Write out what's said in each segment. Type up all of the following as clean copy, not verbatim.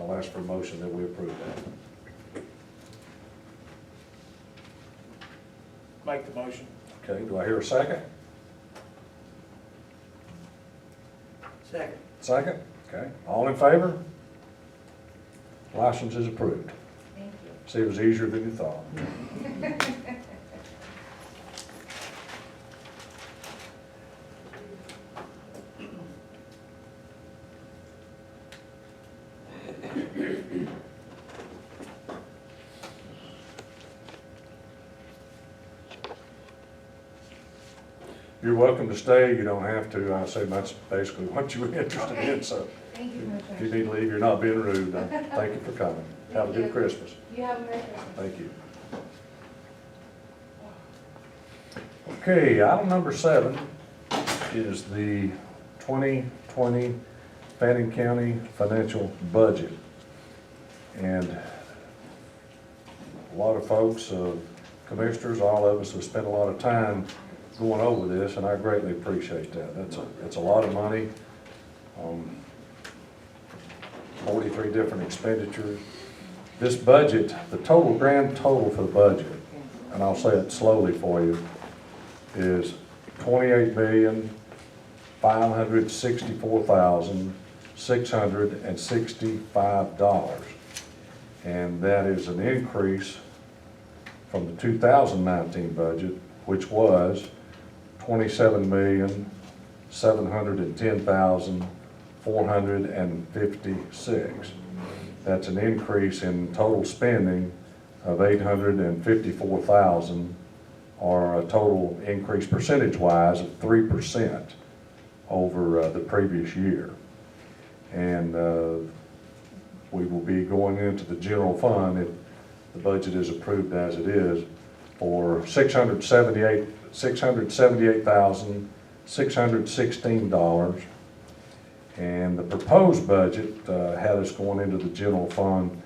I'll ask for a motion that we approve that. Make the motion. Okay, do I hear a second? Second. Second? Okay, all in favor? License is approved. Thank you. See, it was easier than you thought. You're welcome to stay, you don't have to. I say that's basically what you were interested in, so Thank you, if you Commissioner. need to leave, you're not being rude. Thank you for coming. Have a good Christmas. You have a Merry Christmas. Thank you. Okay, item number 7 is the 2020 Fannin County financial budget. And a lot of folks, commissioners, all of us have spent a lot of time going over this, and I greatly appreciate that. It's a lot of money, 43 different expenditures. This budget, the total, grand total for the budget, and I'll say it slowly for you, is $28,564,665. And that is an increase from the 2019 budget, which was $27,710,456. That's an increase in total spending of $854,000, or a total increase percentage-wise of 3% over the previous year. And we will be going into the general fund if the budget is approved as it is for $678,616. And the proposed budget had us going into the general fund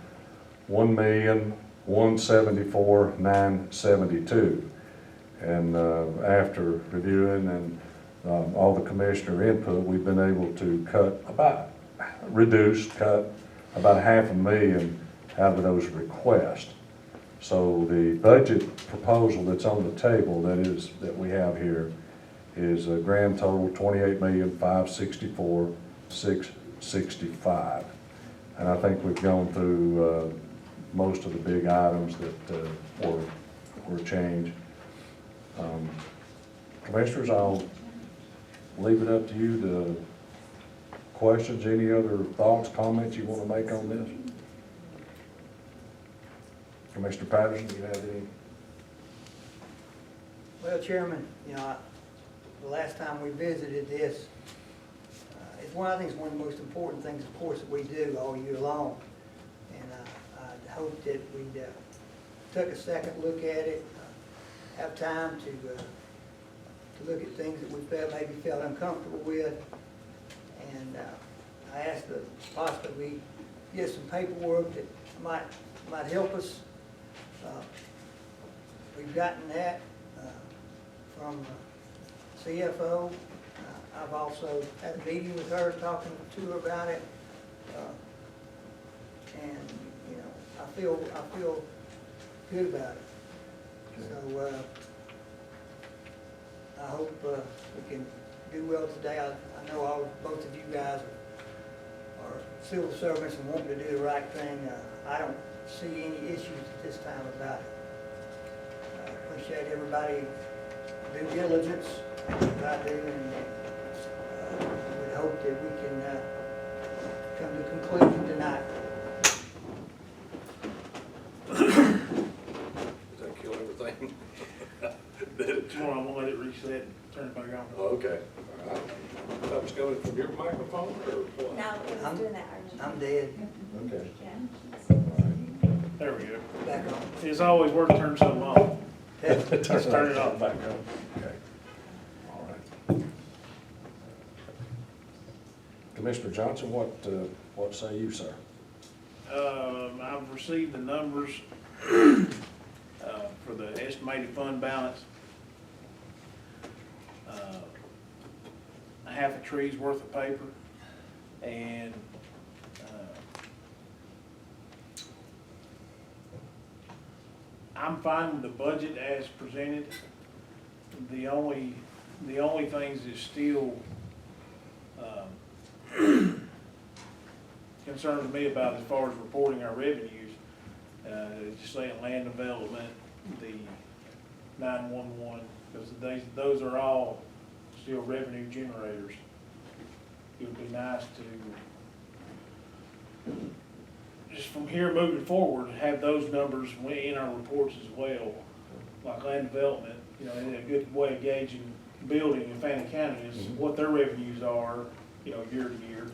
$1,174,972. And after reviewing and all the commissioner input, we've been able to cut about $500,000 out of those requests. So the budget proposal that's on the table that we have here is a grand total $28,564,665. And I think we've gone through most of the big items that were changed. Commissioners, I'll leave it up to you to questions, any other thoughts, comments you want to make on this? Commissioner Patterson, do you have any? Well, Chairman, the last time we visited this, I think it's one of the most important things, of course, that we do all year long. And I hope that we took a second look at it, have time to look at things that we maybe felt uncomfortable with. And I asked that possibly we get some paperwork that might help us. We've gotten that from CFO. I've also had a meeting with her, talking to her about it. And I feel good about it. So I hope we can do well today. I know both of you guys are civil servants and want to do the right thing. I don't see any issues at this time about it. I appreciate everybody's due diligence, as I do, and we hope that we can come to a conclusion tonight. Does that kill everything? Did it? Well, I'm gonna let it reset and turn it back on. Oh, okay. All right. That was coming from your microphone or what? No, it was doing that urgent. I'm dead. Okay. Yeah. There we go. Back on. It's always worth to turn something off. Just turn it off. Back on. Okay. All right. Commissioner Johnson, what say you, sir? I've received the numbers for the estimated fund balance. A half a tree's worth of paper, and I'm fine with the budget as presented. The only things that still, concerns me about as far as reporting our revenues, just saying land development, the 911, because those are all still revenue generators. It would be nice to, just from here moving forward, have those numbers in our reports as well. Like land development, you know, and a good way of gauging building in Fannin County is what their revenues are, you know, year to year.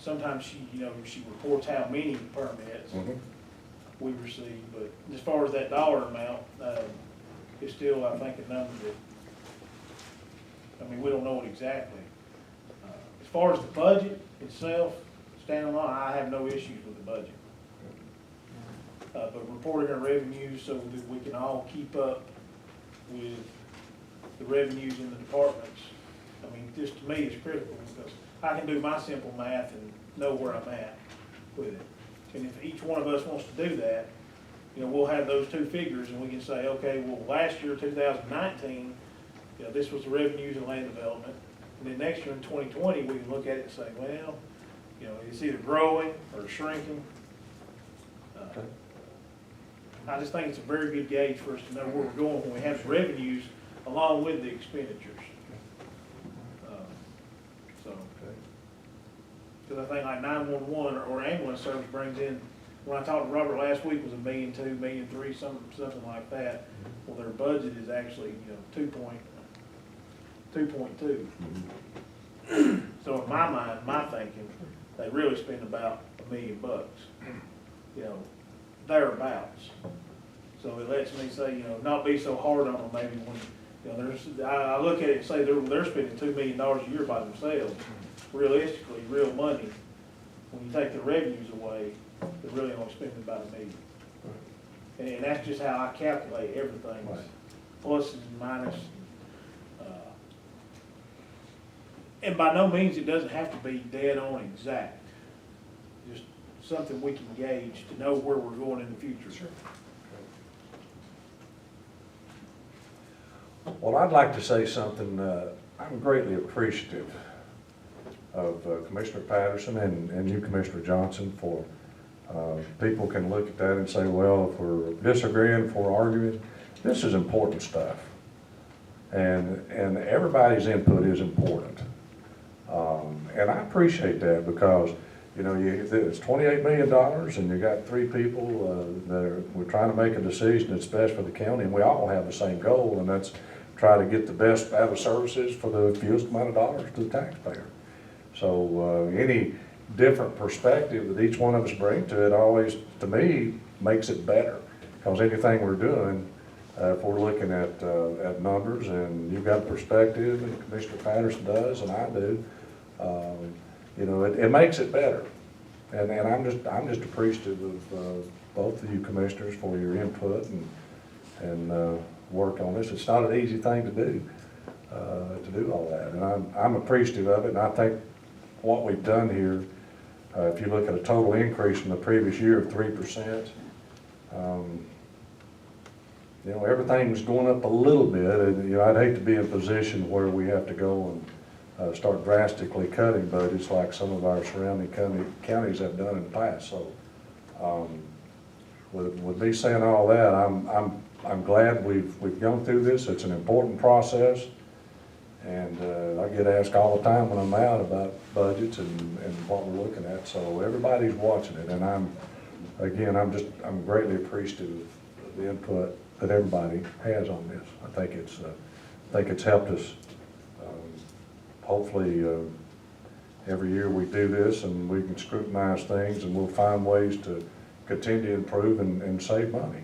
Sometimes she reports how many permits we receive, but as far as that dollar amount, it's still, I think, a number that, I mean, we don't know it exactly. As far as the budget itself, standalone, I have no issues with the budget. But reporting our revenues so that we can all keep up with the revenues in the departments, I mean, this to me is critical, because I can do my simple math and know where I'm at with it. And if each one of us wants to do that, you know, we'll have those two figures and we can say, okay, well, last year, 2019, you know, this was the revenues and land development. And then next year in 2020, we can look at it and say, well, you know, it's either growing or shrinking. I just think it's a very good gauge for us to know where we're going when we have revenues along with the expenditures. Because I think like 911 or ambulance service brings in, when I talked to Robert last week, was $1.2 million, $1.3 million, something like that. Well, their budget is actually, you know, 2.2. So in my mind, my thinking, they really spend about $1 million, you know, thereabouts. So it lets me say, you know, not be so hard on them maybe when, you know, I look at it and say they're spending $2 million a year by themselves. Realistically, real money, when you take the revenues away, they're really only spending about $1 million. And that's just how I calculate everything, pluses and minus. And by no means it doesn't have to be dead on exact. Just something we can gauge to know where we're going in the future. Sure. Well, I'd like to say something. I'm greatly appreciative of Commissioner Patterson and you, Commissioner Johnson, for people can look at that and say, well, if we're disagreeing, if we're arguing, this is important stuff. And everybody's input is important. And I appreciate that because, you know, it's $28 million and you got three people we're trying to make a decision that's best for the county, and we all have the same goal, and that's try to get the best out of services for the fewest amount of dollars to the taxpayer. So any different perspective that each one of us bring to it always, to me, makes it better. Because anything we're doing, if we're looking at numbers and you've got perspective and Commissioner Patterson does and I do, you know, it makes it better. And I'm just appreciative of both of you commissioners for your input and work on this. It's not an easy thing to do all that. And I'm appreciative of it, and I think what we've done here, if you look at a total increase from the previous year of 3%, you know, everything's going up a little bit, and you know, I'd hate to be in a position where we have to go and start drastically cutting budgets like some of our surrounding counties have done in the past. So, with me saying all that, I'm glad we've gone through this. It's an important process, and I get asked all the time when I'm out about budgets and what we're looking at. So everybody's watching it, and I'm greatly appreciative of the input that everybody has on this. I think it's helped us. Hopefully, every year we do this and we can scrutinize things and we'll find ways to continue to improve and save money.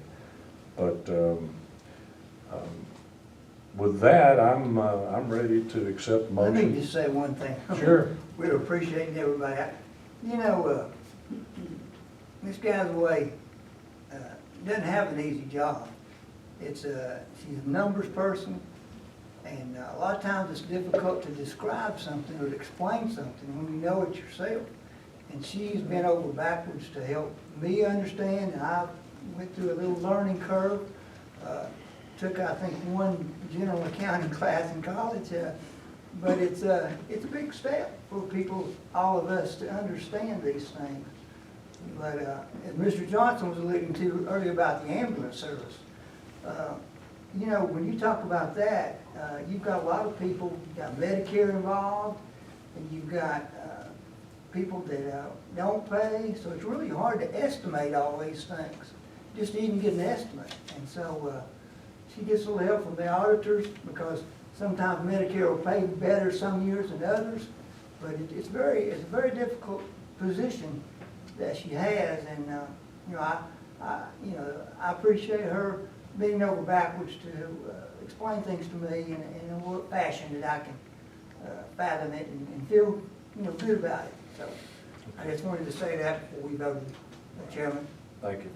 But with that, I'm ready to accept the Let motion. me just say one thing. Sure. We're appreciating everybody. You know, Ms. Gasaway doesn't have an easy job. She's a numbers person, and a lot of times it's difficult to describe something or to explain something when you know it yourself. And she's been over backwards to help me understand, and I've went through a little learning curve. Took, I think, one general accounting class in college, but it's a big step for people, all of us, to understand these things. But as Mr. Johnson was alluding to earlier about the ambulance service, you know, when you talk about that, you've got a lot of people, you've got Medicare involved, and you've got people that don't pay, so it's really hard to estimate all these things, just to even get an estimate. And so she gets a little help from the auditors, because sometimes Medicare will pay better some years than others, but it's a very difficult position that she has, and you know, I appreciate her bending over backwards to explain things to me in a fashion that I can fathom it and feel, you know, good about it. So I just wanted to say that before we voted, Chairman. Thank you.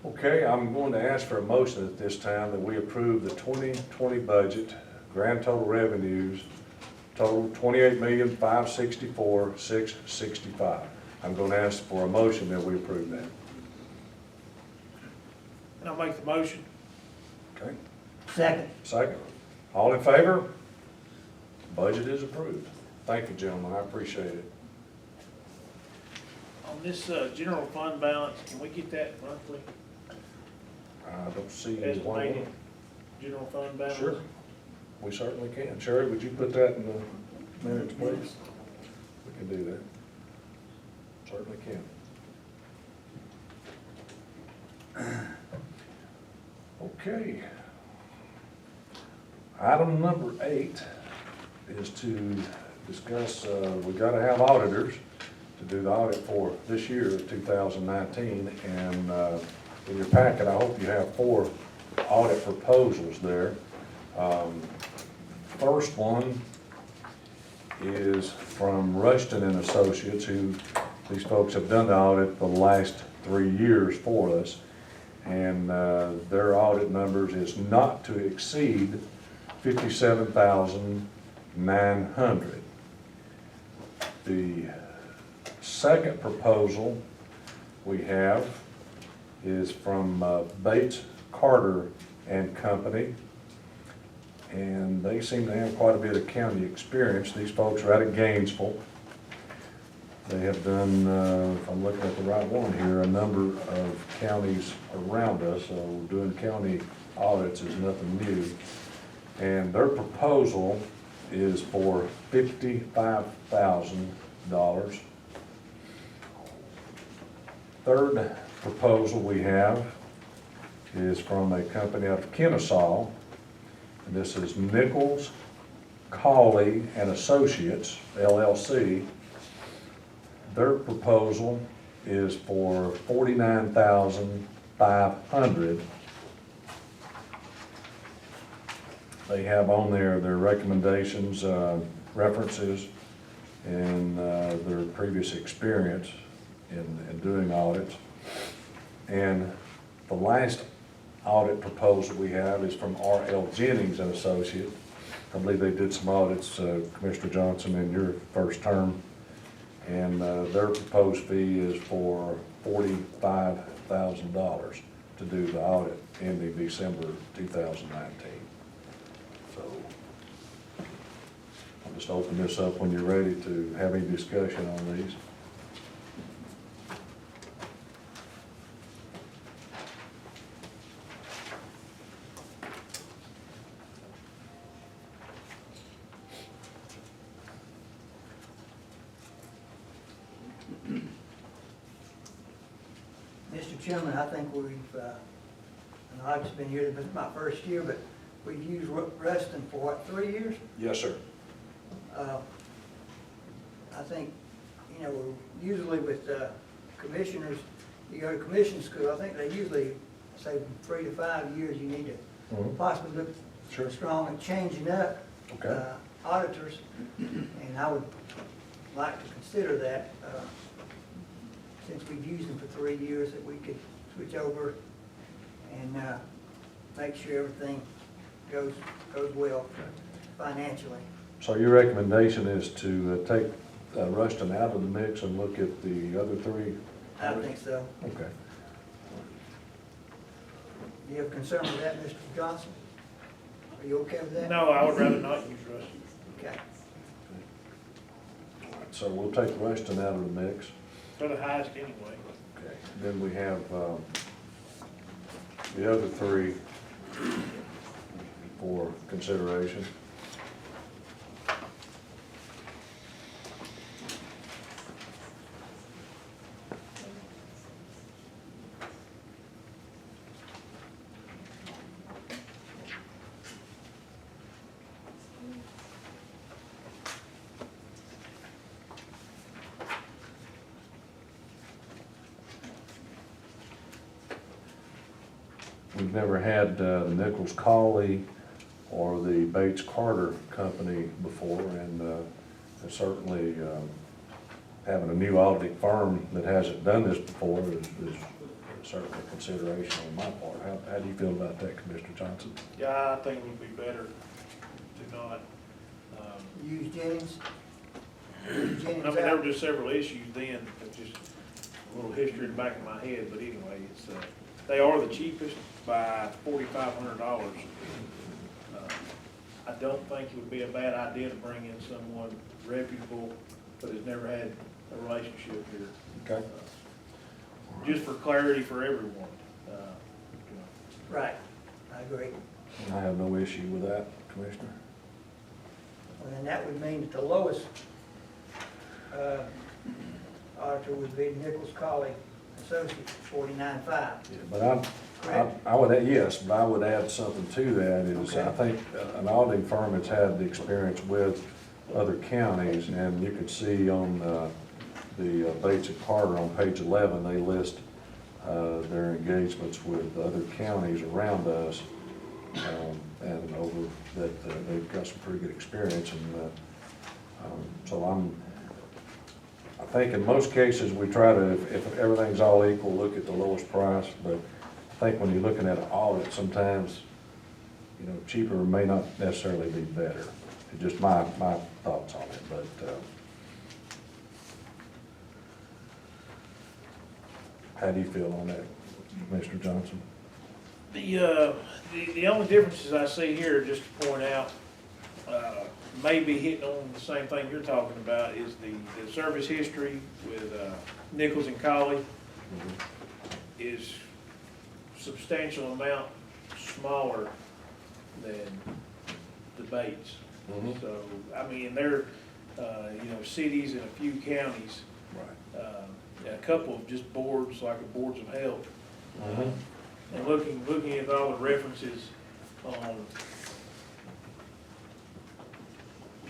Okay, I'm going to ask for a motion at this time that we approve the 2020 budget, grand total revenues, total $28,564,665. I'm going to ask for a motion that we approve that. And I'll make the motion. Okay, Second. second. All in favor? Budget is approved. Thank you, gentlemen, I appreciate it. On this general fund balance, can we get that monthly I don't see any one. estimated general fund balance? Sure, we certainly can. Sherry, would you put that in the minutes, please? We can do that. Certainly can. Okay. Item number 8 is to discuss, we gotta have auditors to do the audit for this year, 2019, and in your packet, I hope you have 4 audit proposals there. First one is from Rushton and Associates, who, these folks have done the audit the last 3 years for us, and their audit numbers is not to exceed $57,900. The second proposal we have is from Bates, Carter and Company, and they seem to have quite a bit of county experience. These folks are out of Gainesville. They have done, if I'm looking at the right one here, a number of counties around us, so doing county audits is nothing new. And their proposal is for $55,000. Third proposal we have is from a company out of Kennesaw. And this is Nichols, Cawley and Associates, LLC. Their proposal is for $49,500. They have on there their recommendations, references, and their previous experience in doing audits. And the last audit proposal we have is from R.L. Jennings and Associates. I believe they did some audits, Commissioner Johnson, in your first term. And their proposed fee is for $45,000 to do the audit ending December 2019. So I'll just open this up when you're ready to have any discussion on these. Mr. Chairman, I think we've, and I've just been here, this is my first year, but we've used Ruston for what, 3 years? Yes, sir. I think, you know, usually with commissioners, you go to commission school, I think they usually say from 3 to 5 years you need to possibly look Sure. strong at changing up Okay. auditors, and I would like to consider that, since we've used them for 3 years, that we could switch over and make sure everything goes well financially. So your recommendation is to take Rushton out of the mix and look at the other 3 I think so. Okay. Do you have concern with that, Mr. Johnson? Are you okay with that? No, I would rather not use Rusty. Okay. So we'll take Rushton out of the mix. They're the highest anyway. Okay. Then we have the other three for consideration. We've never had the Nichols Cawley or the Bates Carter Company before, and certainly having a new auditing firm that hasn't done this before is certainly a consideration on my part. How do you feel about that, Commissioner Johnson? Yeah, I think it would be better to not. Use Jennings? Use I Jennings mean, there were out? just several issues then, it's just a little history in the back of my head, but anyway, it's, they are the cheapest by $4,500. I don't think it would be a bad idea to bring in someone reputable, but has never had a relationship here. Okay. Just for clarity for everyone. You know. Right, I agree. I have no issue with that, Commissioner. Well, then that would mean that the lowest auditor would be Nichols Cawley Associates, $49,500. Yeah, but I would add, yes, but I would add something to that is, I think an auditing firm that's had the experience with other counties, and you can see on the Bates and Carter on page 11, they list their engagements with other counties around us, and over that they've got some pretty good experience, and so I think in most cases, we try to, if everything's all equal, look at the lowest price, but I think when you're looking at an audit, sometimes, you know, cheaper may not necessarily be better. It's just my thoughts on it, but, how do you feel on that, Mr. Johnson? The only differences I see here, just to point out, maybe hitting on the same thing you're talking about, is the service history with Nichols and Cawley is substantial amount smaller than the Bates. Mhm. So, I mean, they're, you know, cities and a few counties, Right. and a couple of just boards, like the boards of health. Mhm. And looking at all the references on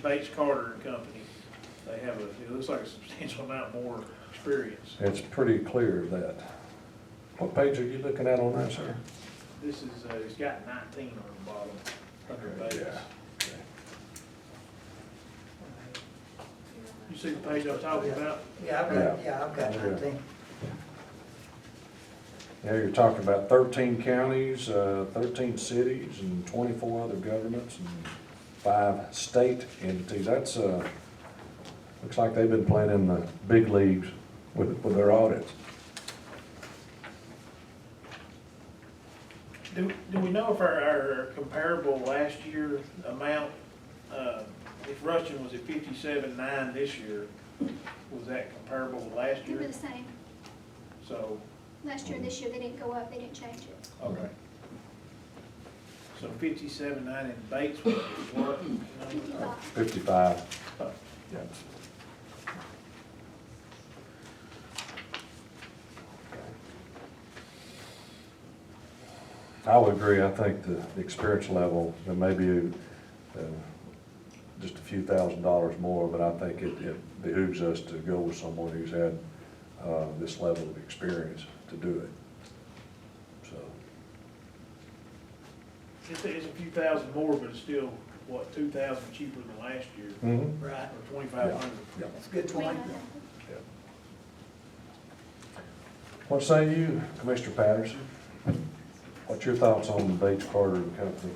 Bates Carter and Company, they have it looks like a substantial amount more experience. It's pretty clear that. What page are you looking at on that, sir? This is, it's got 19 on the bottom, under Bates. Yeah. You see the page I'm talking about? Yeah, I've got Yeah. 19. Yeah, you're talking about 13 counties, 13 cities, and 24 other governments, and 5 state entities. That's, looks like they've been playing in the big leagues with their audits. Do we know if our comparable last year amount, if Rushton was at 57.9 this year, was that comparable with last They were year? the same. So, Last year and this year, they didn't go up, they didn't change it. okay. So 57.9 in Bates was what? 55. 55. Oh, Yeah. I would agree. I think the experience level, there may be just a few $1,000s more, but I think it behooves us to go with someone who's had this level of experience to do it. So, It's a few thousand more, but it's still, what, 2,000 cheaper than last year, Right, or 2,500. yeah. that's a good point. Yeah. What say you, Commissioner Patterson? What's your thoughts on the Bates Carter and Company?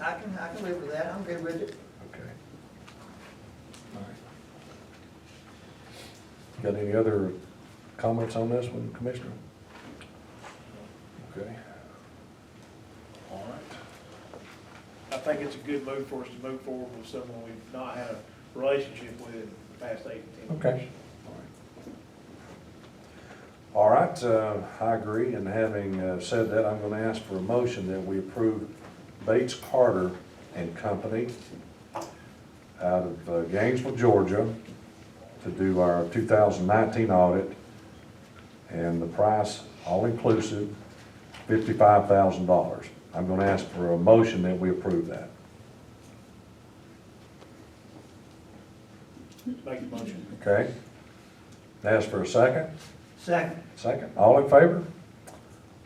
I can live with that, I'm good with it. Okay. All right. Got any other Comments on this one, Commissioner? Okay. All right. I think it's a good move for us to move forward with someone we've not had a relationship with in the past 8 to 10 years. Okay. All right, I agree, and having said that, I'm gonna ask for a motion that we approve Bates Carter and Company out of Gainesville, Georgia, to do our 2019 audit, and the price, all inclusive, $55,000. I'm gonna ask for a motion that we approve that. Make a motion. Okay? Ask for a second? Second. Second. All in favor?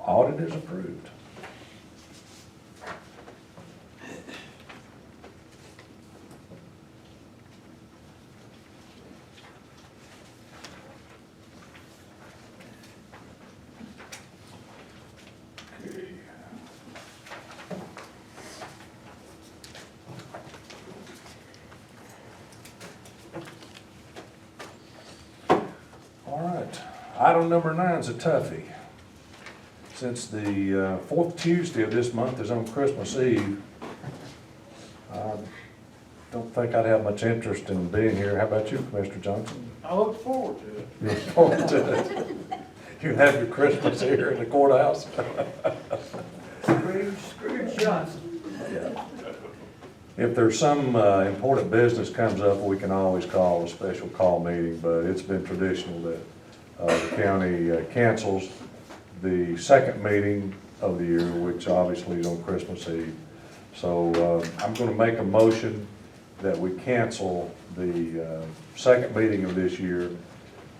Audit is approved. Okay. All right. Item number 9 is a toughie. Since the fourth Tuesday of this month is on Christmas Eve, I don't think I'd have much interest in being here. How about you, Commissioner Johnson? I look forward to it. You look forward to it. You have your Christmas here in the courthouse? Scrooge Johnson. If there's some important business comes up, we can always call a special call meeting, but it's been traditional that the county cancels the second meeting of the year, which obviously is on Christmas Eve. So I'm going to make a motion that we cancel the second meeting of this year,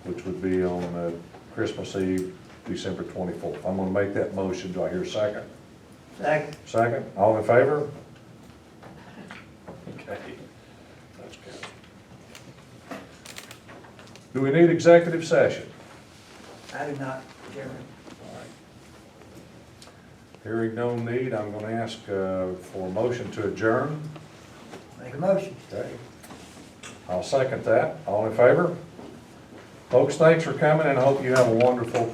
which would be on Christmas Eve, December 24th. I'm going to make that motion. Do I hear a second? Second. Second. All in favor? Okay. That's good. Do we need executive session? I do not, Chairman. All right. Hearing no need, I'm going to ask for a motion to adjourn. Make a motion. Okay. I'll second that. All in favor? Folks, thanks for coming, and I hope you have a wonderful